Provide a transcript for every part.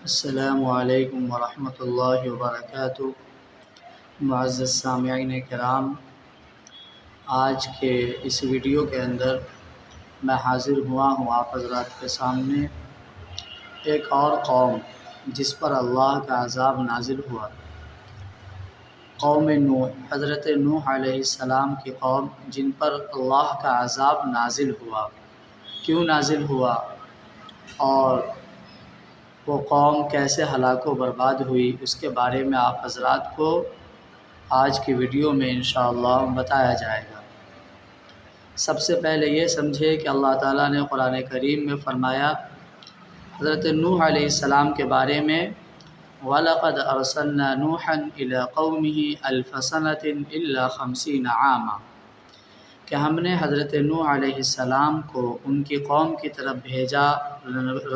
السلام علیکم ورحمۃ اللہ وبرکاتہ۔ معزز سامعین کرام، آج کے اس ویڈیو کے اندر میں حاضر ہوا ہوں آپ حضرات کے سامنے ایک اور قوم جس پر اللہ کا عذاب نازل ہوا، قوم نوح، حضرت نوح علیہ السلام کی قوم جن پر اللہ کا عذاب نازل ہوا۔ کیوں نازل ہوا اور وہ قوم کیسے ہلاک و برباد ہوئی، اس کے بارے میں آپ حضرات کو آج کی ویڈیو میں انشاءاللہ بتایا جائے گا۔ سب سے پہلے یہ سمجھے کہ اللہ تعالیٰ نے قرآن کریم میں فرمایا حضرت نوح علیہ السلام کے بارے میں، وَلَقَدْ أَرْسَلْنَا نُوحًا إِلَىٰ قَوْمِهِ أَلْفَ سَنَةٍ إِلَّا 50 عَامًا، کہ ہم نے حضرت نوح علیہ السلام کو ان کی قوم کی طرف بھیجا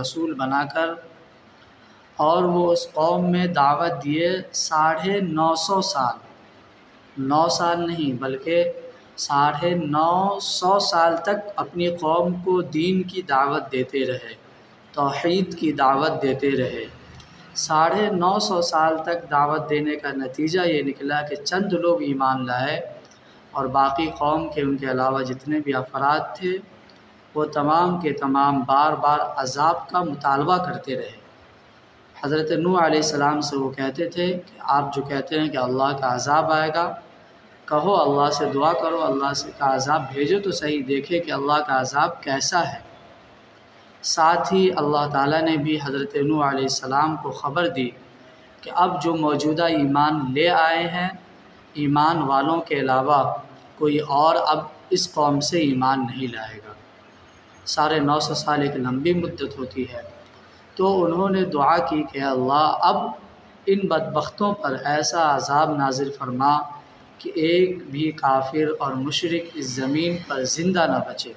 رسول بنا کر، اور وہ اس قوم میں دعوت دیے 950 سال، 9 سال نہیں بلکہ 950 سال تک اپنی قوم کو دین کی دعوت دیتے رہے، توحید کی دعوت دیتے رہے۔ 950 سال تک دعوت دینے کا نتیجہ یہ نکلا کہ چند لوگ ایمان لائے، اور باقی قوم کے ان کے علاوہ جتنے بھی افراد تھے وہ تمام کے تمام بار بار عذاب کا مطالبہ کرتے رہے۔ حضرت نوح علیہ السلام سے وہ کہتے تھے کہ آپ جو کہتے ہیں کہ اللہ کا عذاب آئے گا، کہو اللہ سے دعا کرو، اللہ سے کا عذاب بھیجو تو صحیح، دیکھے کہ اللہ کا عذاب کیسا ہے۔ ساتھ ہی اللہ تعالیٰ نے بھی حضرت نوح علیہ السلام کو خبر دی کہ اب جو موجودہ ایمان لے آئے ہیں، ایمان والوں کے علاوہ کوئی اور اب اس قوم سے ایمان نہیں لائے گا۔ 950 سال ایک لمبی مدت ہوتی ہے، تو انہوں نے دعا کی کہ اللہ اب ان بدبختوں پر ایسا عذاب نازل فرما کہ ایک بھی کافر اور مشرک اس زمین پر زندہ نہ بچے۔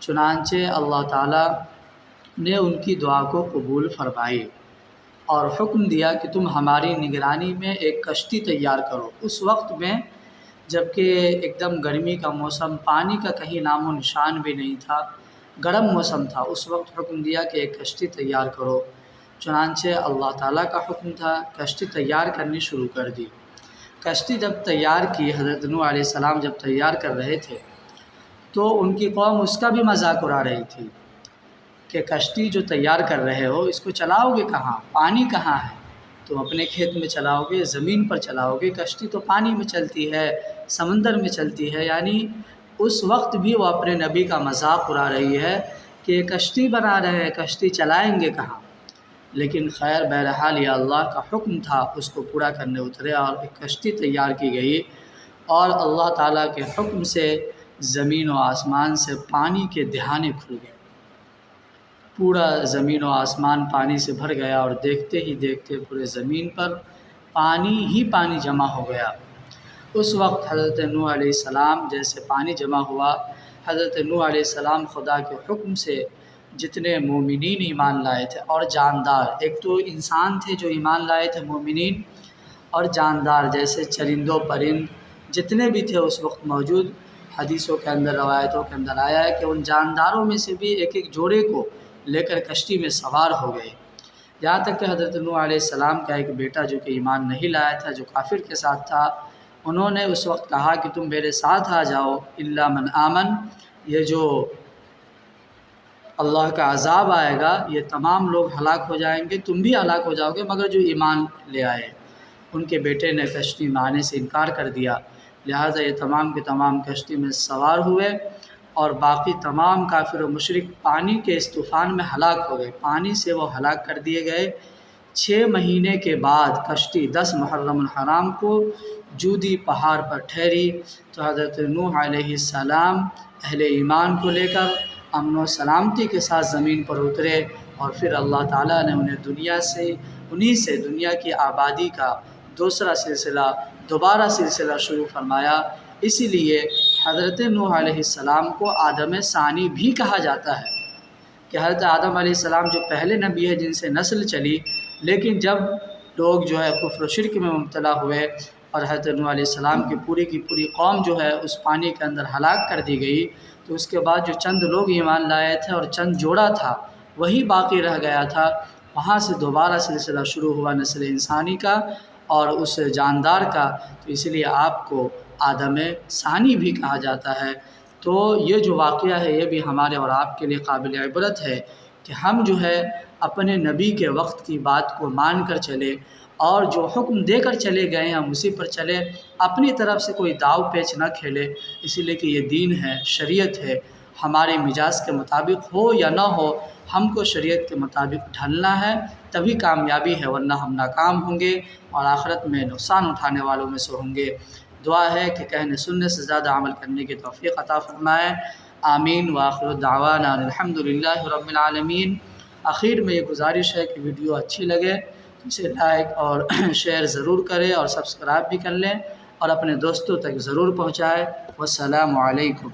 چنانچہ اللہ تعالیٰ نے ان کی دعا کو قبول فرمائی اور حکم دیا کہ تم ہماری نگرانی میں ایک کشتی تیار کرو۔ اس وقت میں جب کہ ایک دم گرمی کا موسم، پانی کا کہیں نام و نشان بھی نہیں تھا، گرم موسم تھا، اس وقت حکم دیا کہ ایک کشتی تیار کرو۔ چنانچہ اللہ تعالیٰ کا حکم تھا، کشتی تیار کرنی شروع کر دی۔ کشتی جب تیار کی، حضرت نوح علیہ السلام جب تیار کر رہے تھے تو ان کی قوم اس کا بھی مذاق اڑا رہی تھی کہ کشتی جو تیار کر رہے ہو اس کو چلاؤ گے کہاں، پانی کہاں ہے، تم اپنے کھیت میں چلاؤ گے، زمین پر چلاؤ گے، کشتی تو پانی میں چلتی ہے، سمندر میں چلتی ہے۔ یعنی اس وقت بھی وہ اپنے نبی کا مذاق اڑا رہی ہے کہ یہ کشتی بنا رہے ہیں، کشتی چلائیں گے کہاں۔ لیکن خیر بہرحال یہ اللہ کا حکم تھا، اس کو پورا کرنے اترے اور ایک کشتی تیار کی گئی، اور اللہ تعالیٰ کے حکم سے زمین و آسمان سے پانی کے دہانے کھل گئے، پورا زمین و آسمان پانی سے بھر گیا، اور دیکھتے ہی دیکھتے پورے زمین پر پانی ہی پانی جمع ہو گیا۔ اس وقت حضرت نوح علیہ السلام جیسے پانی جمع ہوا، حضرت نوح علیہ السلام خدا کے حکم سے جتنے مومنین ایمان لائے تھے اور جاندار، ایک تو انسان تھے جو ایمان لائے تھے مومنین، اور جاندار جیسے چرند و پرند جتنے بھی تھے اس وقت موجود، حدیثوں کے اندر، روایتوں کے اندر آیا ہے کہ ان جانداروں میں سے بھی ایک ایک جوڑے کو لے کر کشتی میں سوار ہو گئے، یہاں تک کہ حضرت نوح علیہ السلام کا ایک بیٹا جو کہ ایمان نہیں لایا تھا، جو کافر کے ساتھ تھا، انہوں نے اس وقت کہا کہ تم میرے ساتھ آ جاؤ، الا من آمن، یہ جو اللہ کا عذاب آئے گا یہ تمام لوگ ہلاک ہو جائیں گے، تم بھی ہلاک ہو جاؤ گے مگر جو ایمان لے آئے۔ ان کے بیٹے نے کشتی میں آنے سے انکار کر دیا، لہٰذا یہ تمام کے تمام کشتی میں سوار ہوئے، اور باقی تمام کافر و مشرک پانی کے اس طوفان میں ہلاک ہو گئے، پانی سے وہ ہلاک کر دیے گئے۔ 6 مہینے کے بعد کشتی 10 محرم الحرام کو جودی پہاڑ پر ٹھہری، تو حضرت نوح علیہ السلام اہل ایمان کو لے کر امن و سلامتی کے ساتھ زمین پر اترے، اور پھر اللہ تعالیٰ نے انہیں انہی سے دنیا کی آبادی کا دوسرا سلسلہ، دوبارہ سلسلہ شروع فرمایا۔ اسی لیے حضرت نوح علیہ السلام کو آدم ثانی بھی کہا جاتا ہے، کہ حضرت آدم علیہ السلام جو پہلے نبی ہے جن سے نسل چلی، لیکن جب لوگ جو ہے کفر و شرک میں مبتلا ہوئے اور حضرت نوح علیہ السلام کی پوری قوم جو ہے اس پانی کے اندر ہلاک کر دی گئی، تو اس کے بعد جو چند لوگ ایمان لائے تھے اور چند جوڑا تھا وہی باقی رہ گیا تھا، وہاں سے دوبارہ سلسلہ شروع ہوا نسل انسانی کا اور اس جاندار کا، تو اس لیے آپ کو آدم ثانی بھی کہا جاتا ہے۔ تو یہ جو واقعہ ہے یہ بھی ہمارے اور آپ کے لیے قابل عبرت ہے کہ ہم جو ہے اپنے نبی کے وقت کی بات کو مان کر چلے، اور جو حکم دے کر چلے گئے ہیں ہم اسی پر چلے، اپنی طرف سے کوئی داؤ پیچ نہ کھیلے، اسی لیے کہ یہ دین ہے، شریعت ہے، ہمارے مزاج کے مطابق ہو یا نہ ہو، ہم کو شریعت کے مطابق ڈھلنا ہے، تبھی کامیابی ہے، ورنہ ہم ناکام ہوں گے اور آخرت میں نقصان اٹھانے والوں میں سے ہوں گے۔ دعا ہے کہ کہنے سننے سے زیادہ عمل کرنے کی توفیق عطا فرمائے، آمین۔ وآخر دعوانا الحمد للہ رب العالمین۔ آخر میں یہ گزارش ہے کہ ویڈیو اچھی لگے تو اسے لائک اور شیئر ضرور کریں اور سبسکرائب بھی کر لیں اور اپنے دوستوں تک ضرور پہنچائیں۔ والسلام علیکم۔